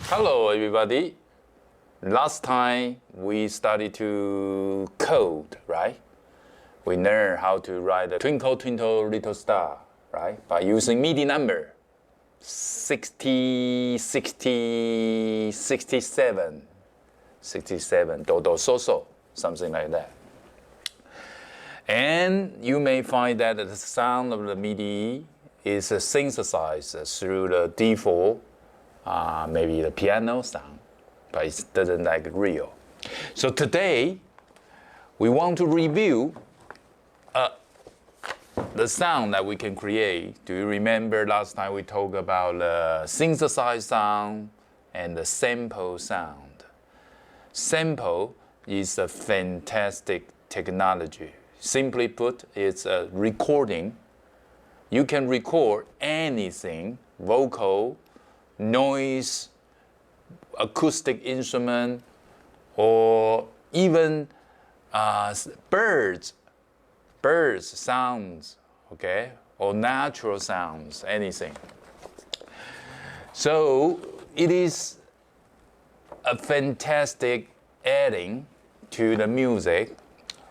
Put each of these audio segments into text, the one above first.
Hello everybody. Last time we started to code, right? We learned how to write a twinkle twinkle little star, right? By using MIDI number 60, 60, 67, 67, do do so so, something like that. And you may find that the sound of the MIDI is synthesized through the default maybe the piano sound, but it doesn't like real. So today, we want to review the sound that we can create. Do you remember last time we talked about the synthesized sound and the sample sound? Sample is a fantastic technology. Simply put, it's a recording. You can record anything, vocal, noise, acoustic instrument, or even birds sounds, okay, or natural sounds, anything. So it is a fantastic adding to the music,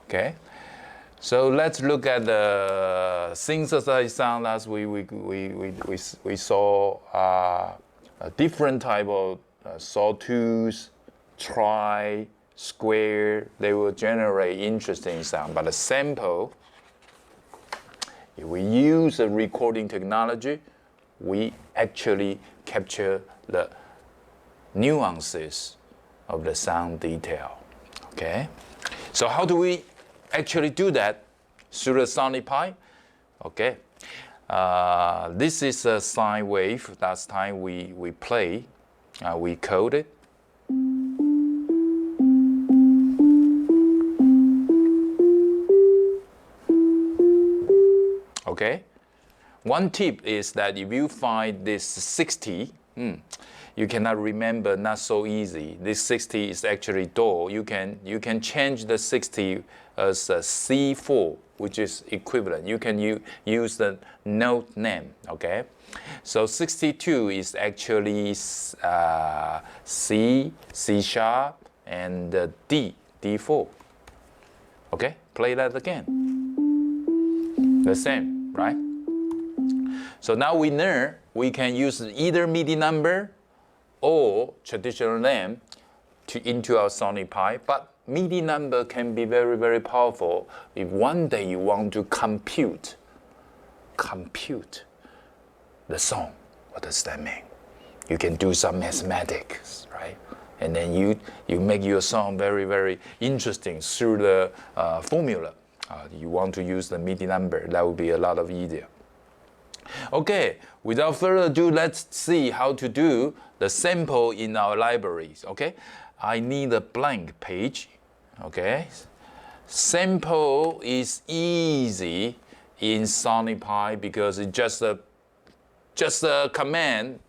okay. So let's look at the synthesized sound. Last we saw a different type of sawtooth, tri, square. They will generate interesting sound. But a sample, if we use a recording technology, we actually capture the nuances of the sound detail. Okay. So how do we actually do that? Through the sonic pipe? Okay. This is a sine wave. Last time we played, we coded. Okay. One tip is that if you find this 60, you cannot remember, not so easy. This 60 is actually do. You can change the 60 as a C4, which is equivalent. You can use the note name, okay? So 62 is actually C, C sharp, and D4. Okay, play that again. The same, right? So now we know we can use either MIDI number or traditional name into our sonic pipe, but MIDI number can be very, very powerful if one day you want to compute the song. What does that mean? You can do some mathematics, right? And then you make your song very, very interesting through the formula. You want to use the MIDI number, that would be a lot of easier. Okay, without further ado, let's see how to do the sample in our libraries, okay? I need a blank page, okay? Sample is easy in Sonic Pi because it's just a command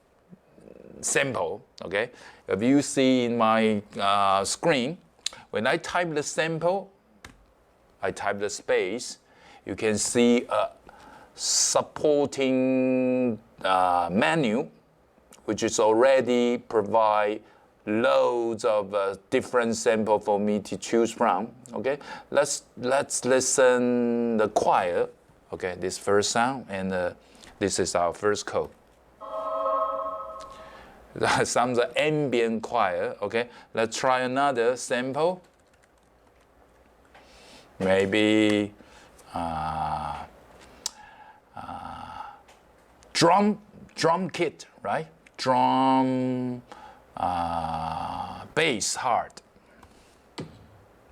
sample, okay? If you see in my screen, when I type the sample, I type the space, you can see a supporting menu, which is already provide loads of different sample for me to choose from. Okay, let's listen the choir. Okay, this first sound, and this is our first code. Sounds like ambient choir. Okay, let's try another sample. Maybe drum kit, right? Drum, bass hard.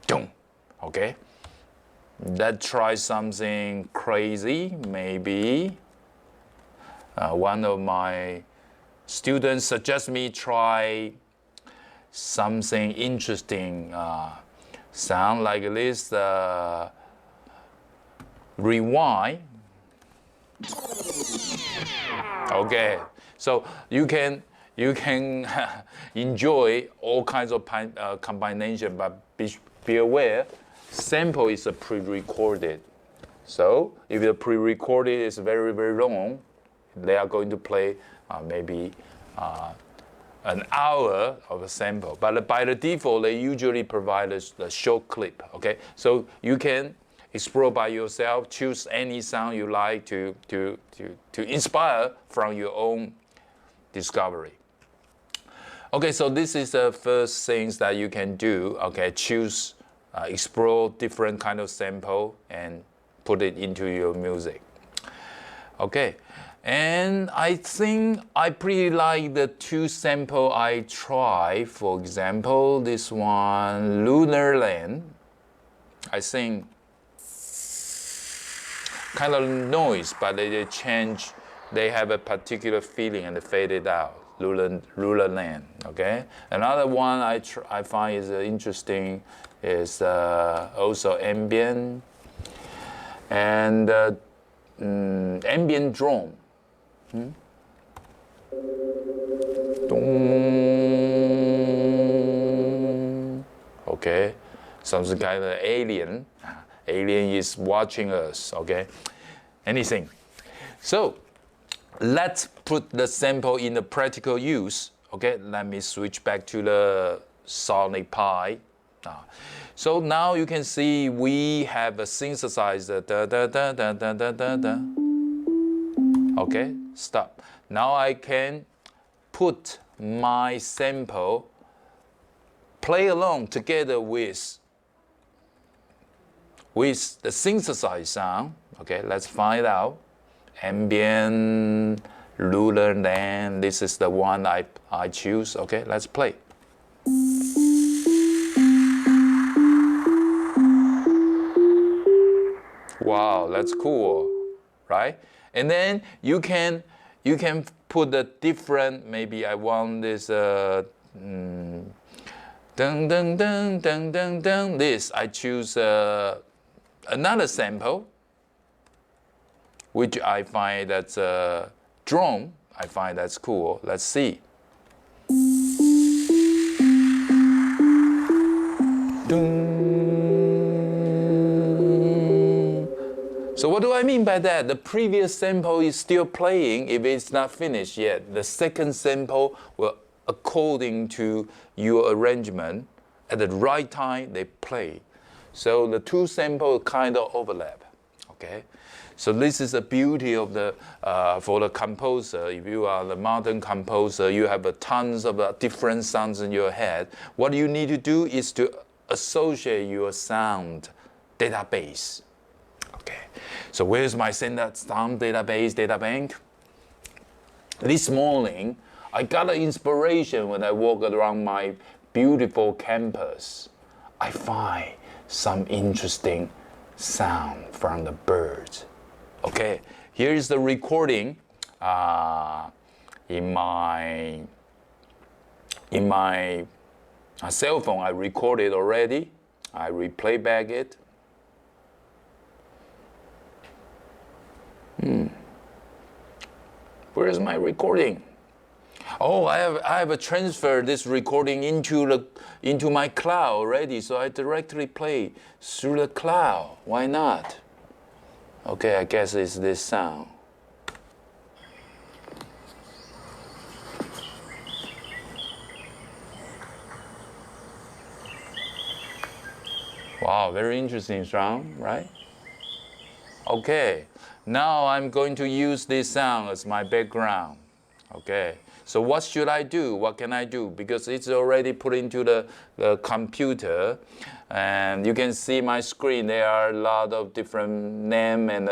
Boom. Okay. Let's try something crazy. Maybe one of my students suggests me try something interesting. Sound like this. Rewind. Okay, so you can enjoy all kinds of combination, but be aware, sample is a pre-recorded. So if the pre-recorded is very, very long, they are going to play maybe an hour of a sample, but by the default, they usually provide a short clip, okay? So you can explore by yourself, choose any sound you like to inspire from your own discovery. Okay, so this is the first things that you can do, okay? Choose, explore different kind of sample and put it into your music. Okay. And I think I pretty like the two sample I try. For example, this one, Lunar Land. I think kind of noise, but they change. They have a particular feeling and they fade it out. Lunar Land. Okay. Another one I find is interesting is also ambient and ambient drone. Okay, something kind of alien. Alien is watching us. Okay, anything. So let's put the sample in the practical use. Okay, let me switch back to the Sonic Pi. So now you can see we have a synthesizer. Da, da, da, da, da, da, da, da. Okay, stop. Now I can put my sample, play along together with the synthesized sound. Okay, let's find out. Ambient, Lunar Land, this is the one I choose. Okay, let's play. Wow, that's cool, right? And then you can put the different, maybe I want this dun dun dun dun dun dun, this I choose another sample which I find that's a drone. I find that's cool. Let's see. So what do I mean by that? The previous sample is still playing if it's not finished yet. The second sample will, according to your arrangement, at the right time they play. So the two samples kind of overlap. Okay, so this is the beauty of the for the composer. If you are the modern composer, you have tons of different sounds in your head. What you need to do is to associate your sound database. Okay, so where's my sound database, data bank? This morning, I got an inspiration when I walk around my beautiful campus. I find some interesting sound from the birds. Okay, here is the recording in my cell phone. I recorded already. I replay back it. Where is my recording? Oh, I have transferred this recording into my cloud already, so I directly play through the cloud. Why not? Okay, I guess it's this sound. Wow, very interesting sound, right? Okay, now I'm going to use this sound as my background. Okay, so what should I do? What can I do? Because it's already put into the computer, and you can see my screen. There are a lot of different name and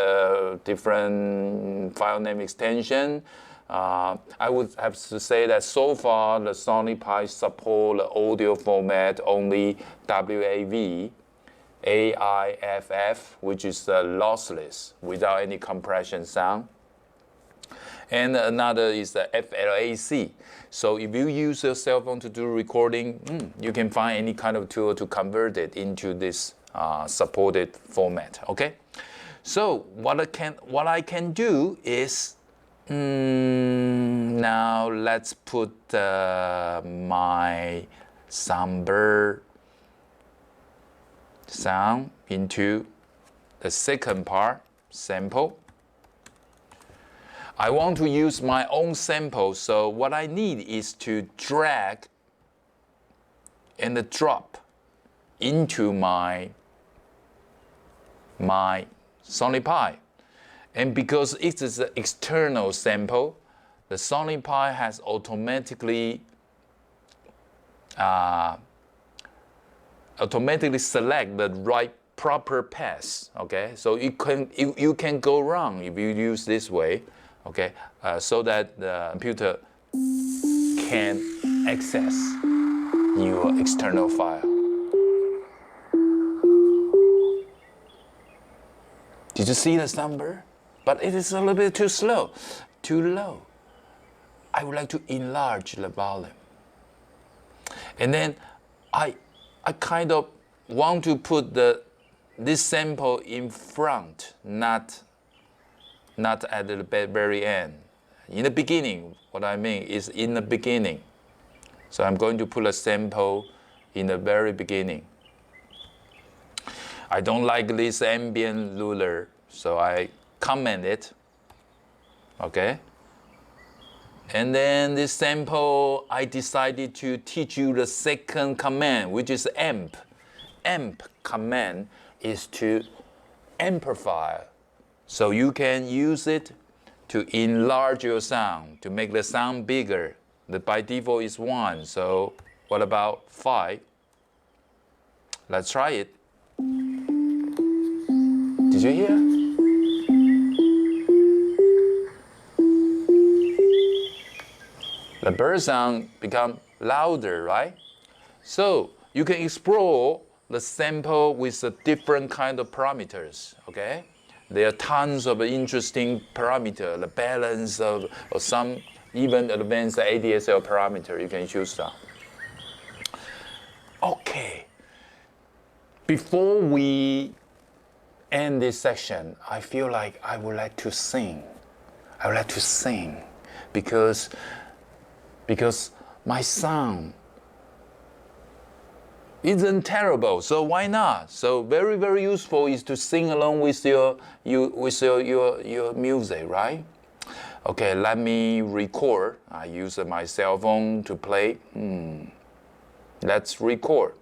different file name extension. I would have to say that so far the Sony Pi support the audio format only WAV, AIFF, which is lossless without any compression sound. And another is the FLAC. So if you use your cell phone to do recording, you can find any kind of tool to convert it into this supported format. Okay. So what I can do is now let's put my somber sound into the second part, sample. I want to use my own sample, so what I need is to drag and drop into my Sony Pi. And because it is an external sample, the Sony Pi has automatically select the right proper path. Okay, so you can go wrong if you use this way. Okay, so that the computer can access your external file. Did you see this number? But it is a little bit too slow, too low. I would like to enlarge the volume. And then I kind of want to put this sample in front, not at the very end. In the beginning, what I mean is in the beginning. So I'm going to put a sample in the very beginning. I don't like this ambient ruler, so I comment it. Okay? And then this sample, I decided to teach you the second command, which is amp. Amp command is to amplify. So you can use it to enlarge your sound, to make the sound bigger. By default is 1, so what about 5? Let's try it. Did you hear? The bird sound become louder, right? So you can explore the sample with a different kind of parameters, okay? There are tons of interesting parameters, the balance of some even advanced ADSL parameter you can choose from. Okay, before we end this section, I feel like I would like to sing. I would like to sing because my sound isn't terrible, so why not? So very, very useful is to sing along with your music, right? Okay, let me record. I use my cell phone to play. Let's record.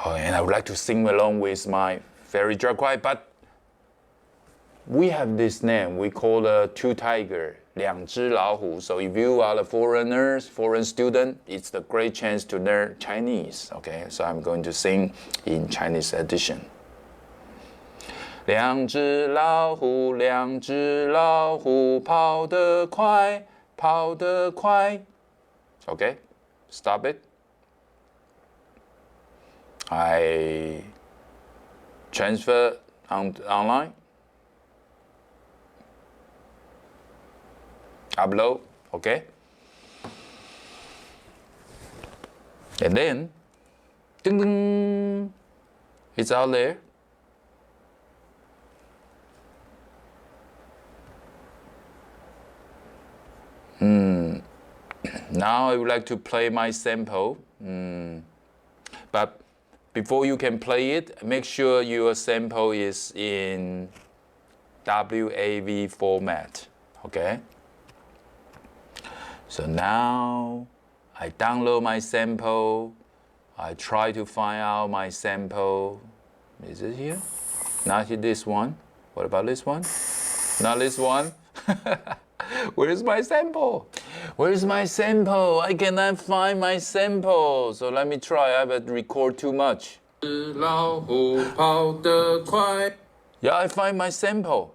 Oh, and I would like to sing along with my very dry quiet, but we have this name. We call the two tiger, 两只老虎. So if you are a foreign student, it's a great chance to learn Chinese. Okay, so I'm going to sing in Chinese edition. 两只老虎，两只老虎，跑得快，跑得快。Okay, stop it. I transfer online. Upload, okay? And then, ding ding, it's out there. Now I would like to play my sample. But before you can play it, make sure your sample is in WAV format, okay? So now I download my sample. I try to find out my sample. Is it here? Not this one. What about this one? Not this one. Where's my sample? Where's my sample? I cannot find my sample. So let me try. I haven't recorded too much. Yeah, I find my sample.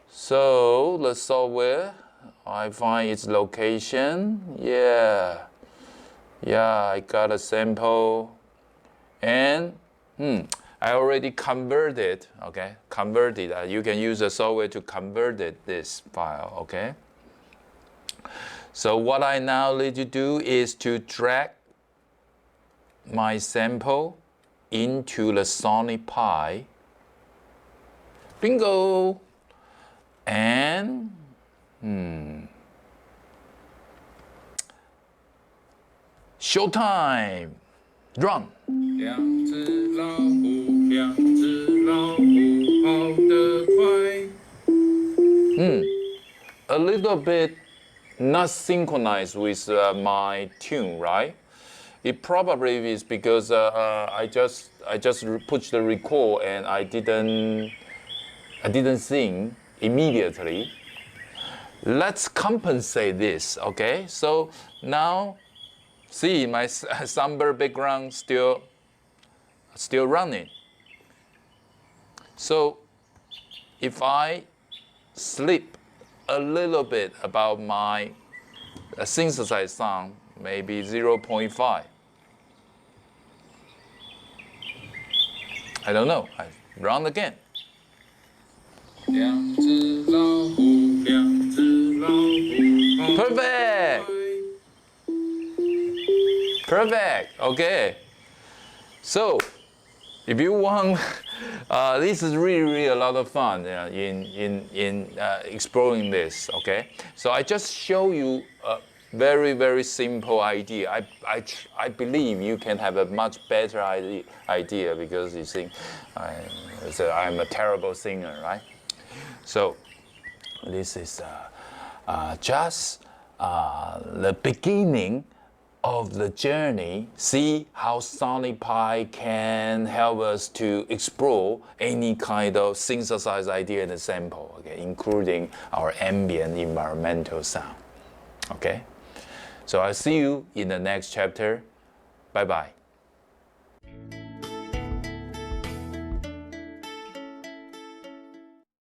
So the software, I find its location. Yeah, I got a sample. And I already converted, okay? Converted. You can use the software to convert this file, okay? So what I now need to do is to drag my sample into the Sony Pi. Bingo! And showtime! Run! 两只老虎，两只老虎，跑 little bit not synchronized with my tune, right? It probably is because I just pushed the record and I didn't sing immediately. Let's compensate this, okay? So now, see my somber background still running. So if I slip a little bit about my synthesized sound, maybe 0.5. I don't know. I run again. Perfect. Perfect. Okay. So, if you want, this is really a lot of fun in exploring this. Okay. So I just show you a very simple idea. I believe you can have a much better idea because you think I'm a terrible singer, right? So this is just the beginning of the journey. See how Sonic Pi can help us to explore any kind of synthesized idea in a sample, okay, including our ambient environmental sound. Okay, so I'll see you in the next chapter. Bye bye.